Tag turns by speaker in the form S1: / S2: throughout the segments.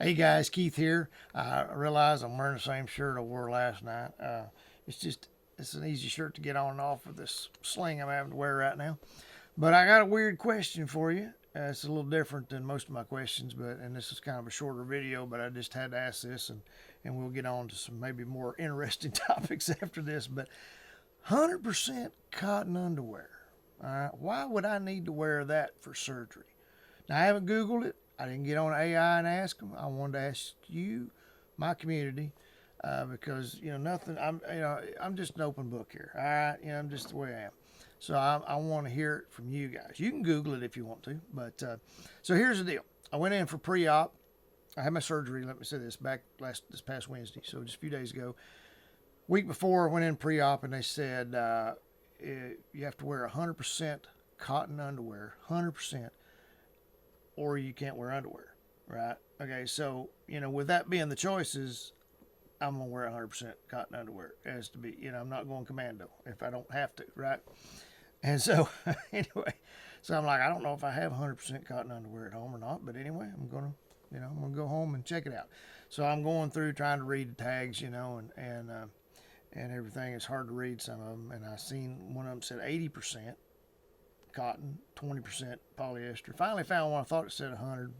S1: Hey guys, Keith here. I realize I'm wearing the same shirt I wore last night. It's an easy shirt to get on and off with this sling I'm having to wear right now. But I got a weird question for you. It's a little different than most of my questions, and this is kind of a shorter video, but I just had to ask this, and we'll get on to some maybe more interesting topics after this. But 100% cotton underwear. All right, why would I need to wear that for surgery? Now, I haven't Googled it. I didn't get on AI and ask them. I wanted to ask you, my community, because nothing. I'm just an open book here. All right, I'm just the way I am. So I want to hear it from you guys. You can Google it if you want to, but so here's the deal. I went in for pre-op. I had my surgery. Let me say this past Wednesday, so just a few days ago. Week before, I went in pre-op, and they said you have to wear 100% cotton underwear, 100%, or you can't wear underwear, right? Okay, so with that being the choices, I'm gonna wear 100% cotton underwear as to be. I'm not going commando if I don't have to, right? And so anyway, so I'm like, I don't know if I have 100% cotton underwear at home or not, but anyway, I'm gonna go home and check it out. So I'm going through trying to read the tags, and everything. It's hard to read some of them, and I seen one of them said 80% cotton, 20% polyester. Finally found one. I thought it said 100.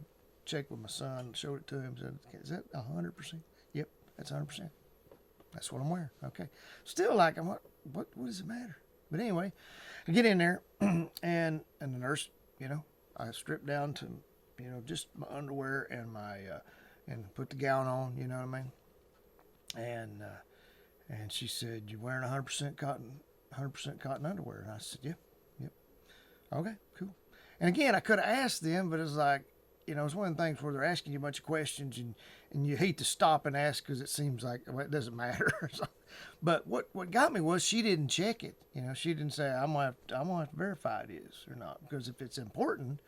S1: Checked with my son, showed it to him. Said, "Is that 100%?" Yep, that's 100%. That's what I'm wearing. Okay. Still like I'm. What does it matter? But anyway, I get in there, and the nurse, I stripped down to, just my underwear and my and put the gown on. You know what I mean? And she said, "You're wearing 100% cotton, 100% cotton underwear." And I said, "Yeah." Okay, cool. And again, I could have asked them, but it's like, it's one of the things where they're asking you a bunch of questions, and you hate to stop and ask because it seems like, well, it doesn't matter. But what got me was she didn't check it. She didn't say, I'm gonna have to verify it is or not. Because if it's important,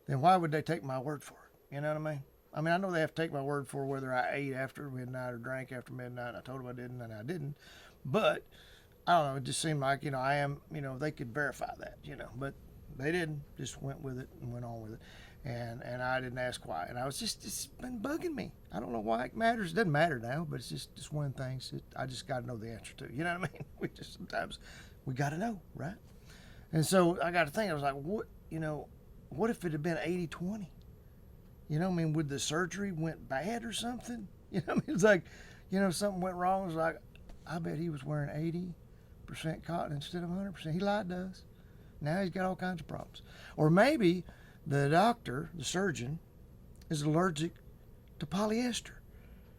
S1: then why would they take my word for it? You know what I mean? I mean, I know they have to take my word for whether I ate after midnight or drank after midnight. I told them I didn't, and I didn't. But I don't know. It just seemed like I am. They could verify that. But they didn't. Just went with it and went on with it, and I didn't ask why. And I was it's been bugging me. I don't know why it matters. It doesn't matter now, but it's just one of the things that I just got to know the answer to. You know what I mean? Sometimes we got to know, right? And so I got to think. I was like, what if it had been 80-20? Would the surgery went bad or something? It's like, something went wrong. It was like, I bet he was wearing 80% cotton instead of 100%. He lied to us. Now he's got all kinds of problems. Or maybe the doctor, the surgeon, is allergic to polyester.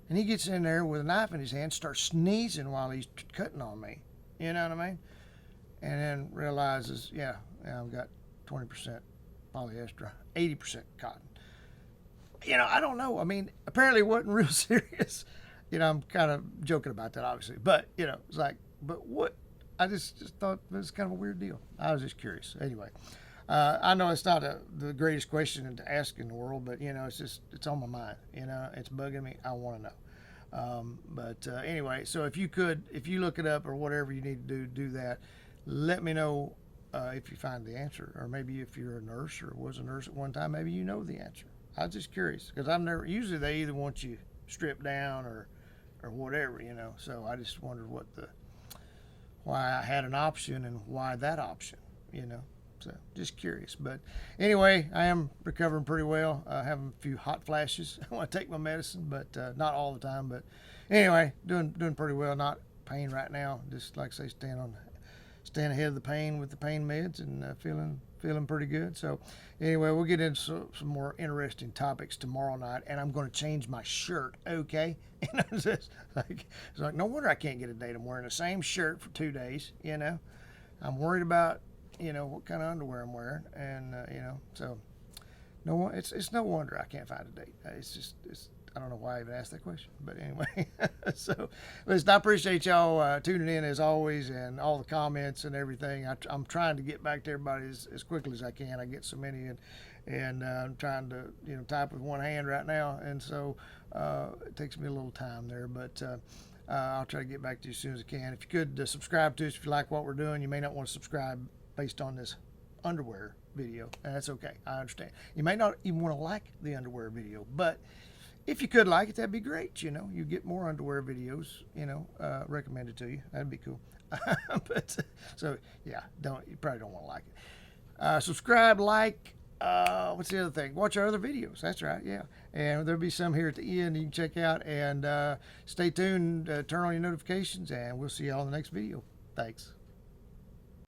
S1: And he gets in there with a knife in his hand, starts sneezing while he's cutting on me. You know what I mean? And then realizes, yeah, I've got 20% polyester, 80% cotton. I don't know. I mean, apparently it wasn't real serious. I'm kind of joking about that, obviously. But, it's like, but what? I just thought it was kind of a weird deal. I was just curious. Anyway, I know it's not the greatest question to ask in the world, but it's on my mind. It's bugging me. I want to know. But anyway, so if you look it up or whatever you need to do that. Let me know if you find the answer, or maybe if you're a nurse or was a nurse at one time, maybe you know the answer. I was just curious because I've never. Usually they either want you stripped down or whatever. So I just wondered why I had an option and why that option, So just curious. But anyway, I am recovering pretty well. Having a few hot flashes. I want to take my medicine, but not all the time. But anyway, doing pretty well. Not pain right now. Just like I say, staying ahead of the pain with the pain meds and feeling pretty good. So anyway, we'll get into some more interesting topics tomorrow night, and I'm going to change my shirt. Okay, and it's like no wonder I can't get a date. I'm wearing the same shirt for 2 days. I'm worried about what kind of underwear I'm wearing, and so no, it's no wonder I can't find a date. It's I don't know why I even asked that question, but anyway. So, listen, I appreciate y'all tuning in as always, and all the comments and everything. I'm trying to get back to everybody as quickly as I can. I get so many, and I'm trying to type with one hand right now, and so it takes me a little time there, but. I'll try to get back to you as soon as I can. If you could subscribe to us if you like what we're doing. You may not want to subscribe based on this underwear video, and that's okay. I understand. You may not even want to like the underwear video, but if you could like it, that'd be great. You know, you get more underwear videos, you know, recommended to you. That'd be cool. But so yeah, you probably don't want to like it. Subscribe, like. What's the other thing? Watch our other videos. That's right. Yeah, and there'll be some here at the end you can check out. And stay tuned. Turn on your notifications, and we'll see you all in the next video. Thanks.